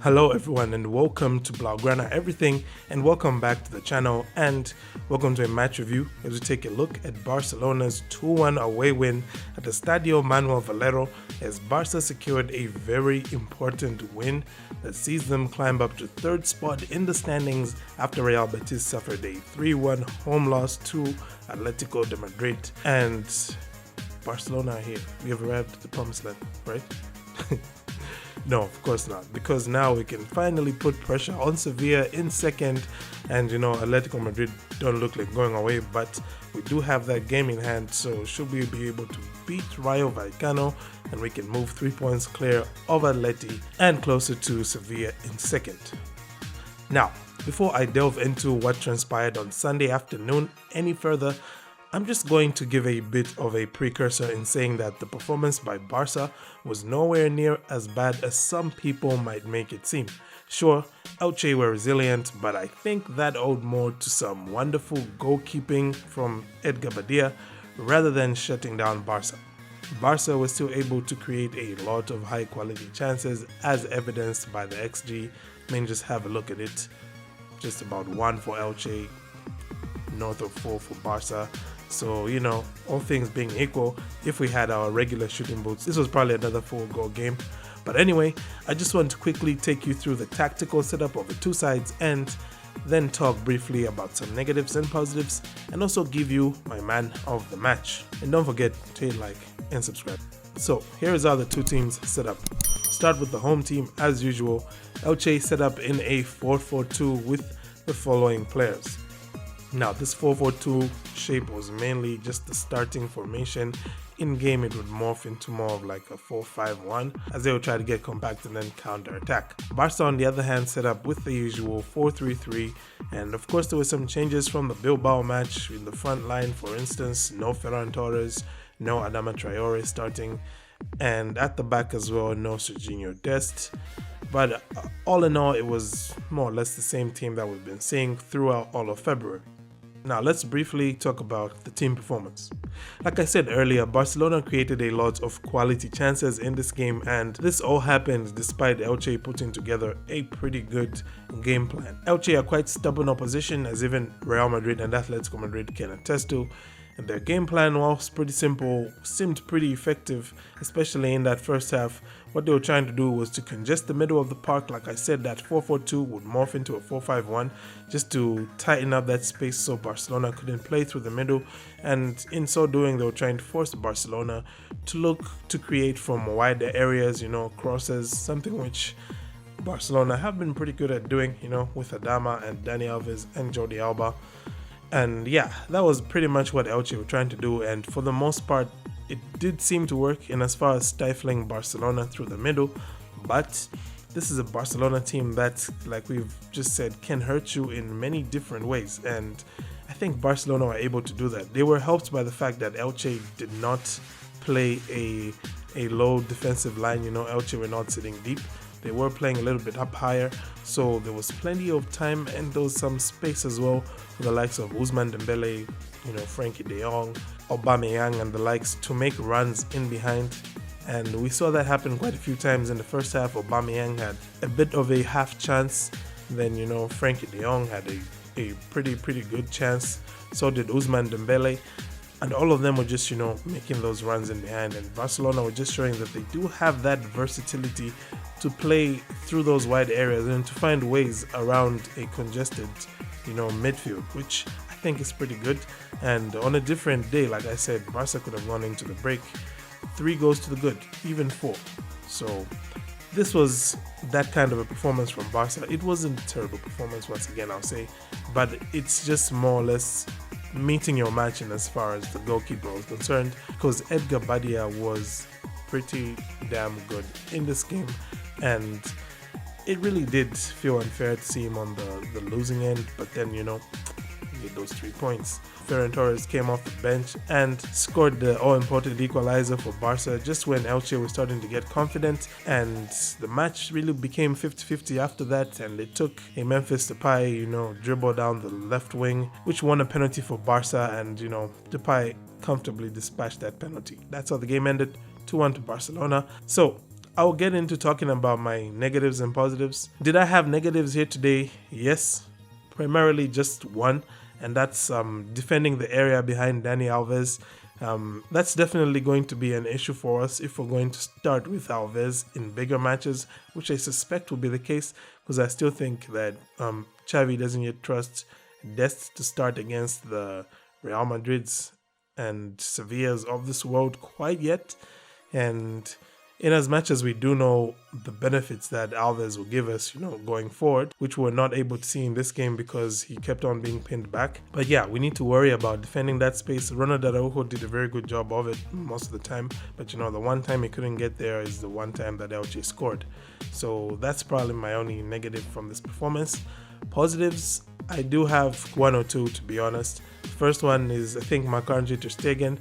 Hello everyone and welcome to Blaugrana Everything, and welcome back to the channel, and welcome to a match review as we take a look at Barcelona's 2-1 away win at the Estadio Manuel Valero, as Barca secured a very important win that sees them climb up to third spot in the standings after Real Betis suffered a 3-1 home loss to Atletico de Madrid. And Barcelona are here. We have arrived at the promised land, right? No, of course not, because now we can finally put pressure on Sevilla in second, and Atletico Madrid don't look like going away, but we do have that game in hand, so should we be able to beat Rayo Vallecano, and we can move 3 points clear of Atleti and closer to Sevilla in second. Now, before I delve into what transpired on Sunday afternoon any further, I'm just going to give a bit of a precursor in saying that the performance by Barca was nowhere near as bad as some people might make it seem. Sure, Elche were resilient, but I think that owed more to some wonderful goalkeeping from Edgar Badia rather than shutting down Barca. Barca was still able to create a lot of high quality chances, as evidenced by the XG. I mean, just have a look at it. Just about 1 for Elche, north of 4 for Barca. So, all things being equal, if we had our regular shooting boots, this was probably another 4-goal game. But anyway, I just want to quickly take you through the tactical setup of the two sides and then talk briefly about some negatives and positives, and also give you my man of the match. And don't forget to hit like and subscribe. So here is how the two teams set up. Start with the home team as usual. Elche set up in a 4-4-2 with the following players. Now, this 4-4-2 shape was mainly just the starting formation. In game, it would morph into more of like a 4-5-1, as they would try to get compact and then counter-attack. Barca, on the other hand, set up with the usual 4-3-3, and of course there were some changes from the Bilbao match. In the front line, for instance, no Ferran Torres, no Adama Traore starting, and at the back as well, no Serginho Dest. But all in all, it was more or less the same team that we've been seeing throughout all of February. Now let's briefly talk about the team performance. Like I said earlier, Barcelona created a lot of quality chances in this game, and this all happened despite Elche putting together a pretty good game plan. Elche are quite stubborn opposition, as even Real Madrid and Atletico Madrid can attest to, and their game plan, was pretty simple, seemed pretty effective, especially in that first half. What they were trying to do was to congest the middle of the park. Like I said, that 4-4-2 would morph into a 4-5-1 just to tighten up that space so Barcelona couldn't play through the middle, and in so doing they were trying to force Barcelona to look to create from wider areas, crosses, something which Barcelona have been pretty good at doing, with Adama and Dani Alves and Jordi Alba. And yeah, that was pretty much what Elche were trying to do, and for the most part it did seem to work in as far as stifling Barcelona through the middle. But this is a Barcelona team that, like we've just said, can hurt you in many different ways, and I think Barcelona were able to do that. They were helped by the fact that Elche did not play a low defensive line. Elche were not sitting deep. They were playing a little bit up higher, so there was plenty of time, and there was some space as well for the likes of Ousmane Dembele, Frankie de Jong, Aubameyang and the likes to make runs in behind. And we saw that happen quite a few times in the first half. Aubameyang had a bit of a half chance, then Frankie de Jong had a pretty good chance, so did Ousmane Dembele. And all of them were just, making those runs in behind. And Barcelona were just showing that they do have that versatility to play through those wide areas and to find ways around a congested, midfield, which I think is pretty good. And on a different day, like I said, Barca could have gone into the break 3 goals to the good, even 4. So this was that kind of a performance from Barca. It wasn't a terrible performance, once again, I'll say, but it's just more or less meeting your match in as far as the goalkeeper was concerned, because Edgar Badia was pretty damn good in this game, and it really did feel unfair to see him on the losing end. But then get those 3 points. Ferran Torres came off the bench and scored the all-important equalizer for Barca just when Elche was starting to get confident, and the match really became 50-50 after that, and it took a Memphis Depay, dribble down the left wing, which won a penalty for Barca, and Depay comfortably dispatched that penalty. That's how the game ended, 2-1 to Barcelona. So I'll get into talking about my negatives and positives. Did I have negatives here today? Yes, primarily just one, and that's defending the area behind Dani Alves. That's definitely going to be an issue for us if we're going to start with Alves in bigger matches, which I suspect will be the case, because I still think that Xavi doesn't yet trust Dest to start against the Real Madrids and Sevillas of this world quite yet. And in as much as we do know the benefits that Alves will give us, going forward, which we're not able to see in this game because he kept on being pinned back. But yeah, we need to worry about defending that space. Ronald Araujo did a very good job of it most of the time, but the one time he couldn't get there is the one time that Elche scored. So that's probably my only negative from this performance. Positives, I do have one or two, to be honest. First one is, I think, Marc-Andre ter Stegen.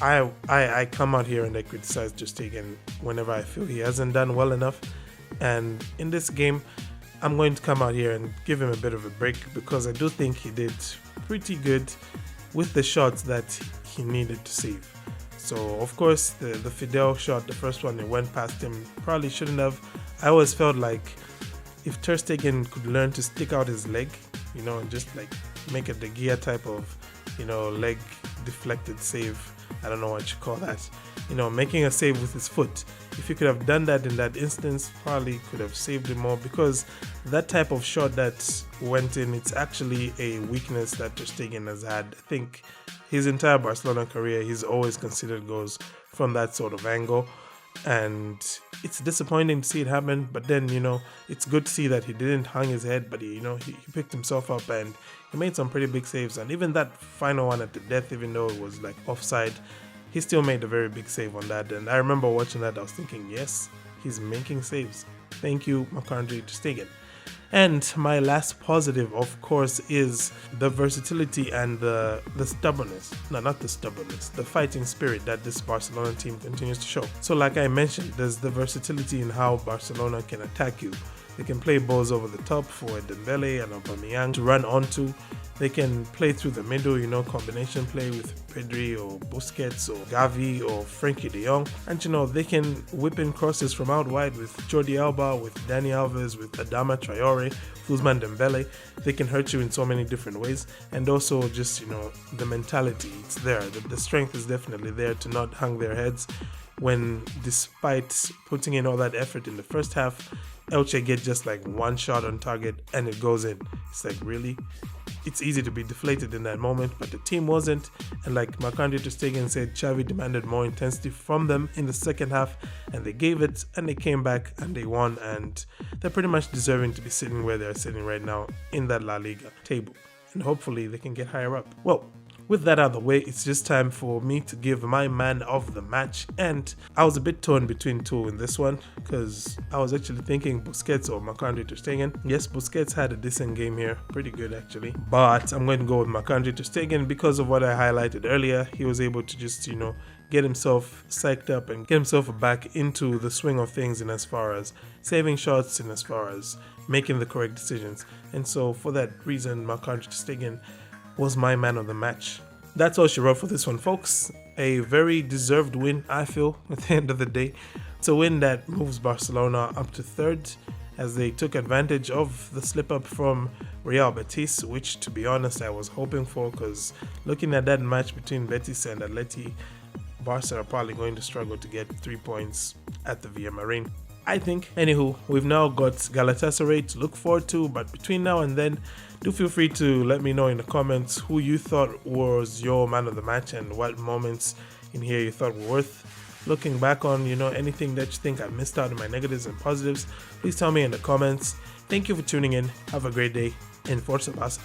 I come out here and I criticize ter Stegen whenever I feel he hasn't done well enough. And in this game, I'm going to come out here and give him a bit of a break, because I do think he did pretty good with the shots that he needed to save. So, of course, the Fidel shot, the first one, it went past him, probably shouldn't have. I always felt like if ter Stegen could learn to stick out his leg, and just like make a De Gea type of, leg deflected save. I don't know what you call that. Making a save with his foot. If he could have done that in that instance, probably could have saved him more, because that type of shot that went in, it's actually a weakness that ter Stegen has had. I think his entire Barcelona career, he's always considered goals from that sort of angle. And it's disappointing to see it happen, but then, it's good to see that he didn't hang his head, but he picked himself up and he made some pretty big saves. And even that final one at the death, even though it was like offside, he still made a very big save on that. And I remember watching that, I was thinking, yes, he's making saves. Thank you, Marc-Andre ter Stegen. And my last positive, of course, is the versatility and the stubbornness. No, not the stubbornness, the fighting spirit that this Barcelona team continues to show. So like I mentioned, there's the versatility in how Barcelona can attack you. They can play balls over the top for Dembele and Aubameyang to run onto. They can play through the middle, combination play with Pedri or Busquets or Gavi or Frenkie de Jong. And, they can whip in crosses from out wide with Jordi Alba, with Dani Alves, with Adama Traore, Ousmane Dembele. They can hurt you in so many different ways. And also just, the mentality, it's there. The strength is definitely there to not hang their heads when, despite putting in all that effort in the first half, Elche get just like one shot on target and it goes in. It's like, really? It's easy to be deflated in that moment, but the team wasn't. And like Marc-Andre ter Stegen said, Xavi demanded more intensity from them in the second half, and they gave it, and they came back and they won, and they're pretty much deserving to be sitting where they're sitting right now in that La Liga table. And hopefully they can get higher up. Well, with that out of the way, it's just time for me to give my man of the match. And I was a bit torn between two in this one, because I was actually thinking Busquets or Marc-Andre ter Stegen. Yes, Busquets had a decent game here, pretty good actually. But I'm going to go with Marc-Andre ter Stegen because of what I highlighted earlier. He was able to just, get himself psyched up and get himself back into the swing of things in as far as saving shots and as far as making the correct decisions. And so for that reason, Marc-Andre ter Stegen was my man of the match. That's all she wrote for this one, folks. A very deserved win, I feel, at the end of the day. It's a win that moves Barcelona up to third, as they took advantage of the slip up from Real Betis, which, to be honest, I was hoping for, because looking at that match between Betis and Atleti, Barca are probably going to struggle to get 3 points at the Villamarín, I think. Anywho, we've now got Galatasaray to look forward to, but between now and then, do feel free to let me know in the comments who you thought was your man of the match and what moments in here you thought were worth looking back on. Anything that you think I missed out in my negatives and positives, please tell me in the comments. Thank you for tuning in. Have a great day, and Forza Barca.